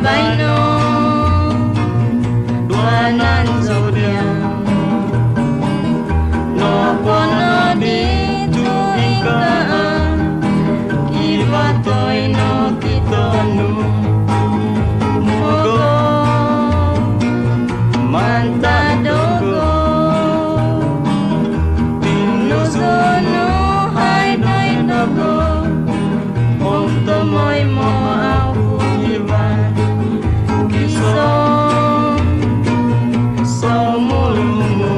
Baino Duanan zodiak No pono di tuikaan Ibatoi no kitonu Mogo Mantadogo Tinusono haidoi dogo Om tomoy mo au iban Kiso Somulumu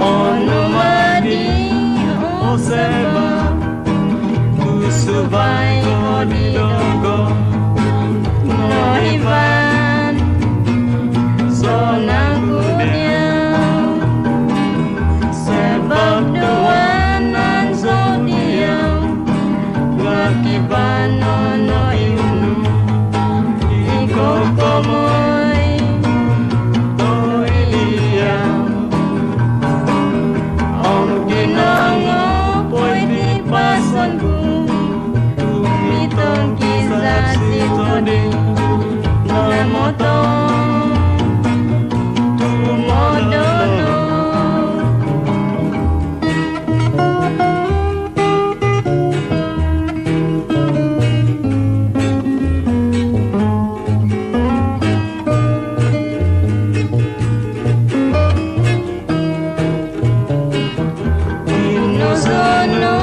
Onumadi Oseba Kusubay Odidogo No iban Sonang kudiam Sebab duanan zodiak Ngakibano no iunu Ikokomoy To iliam Om ginango Poy di pasanku Tumitong kisah si todi Namoto Tumodono Inusono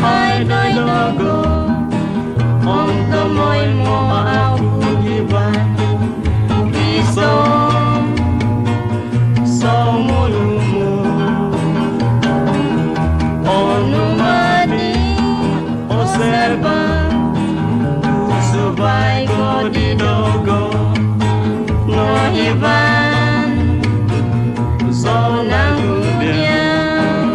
haidoi dogo Om tomoy mo au iban Kiso Somulumu Onumadi Oserba Subay Godidogo No iban Sonang kudiam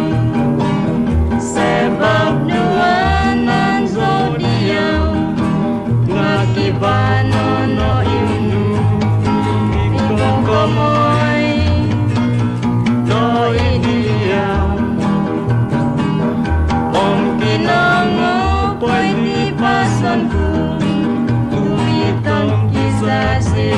Sebab duanan zodiak Ngakibano no iunu Ikokomoy To idiam Om kinango Poy di pasanku Tumitong kisah si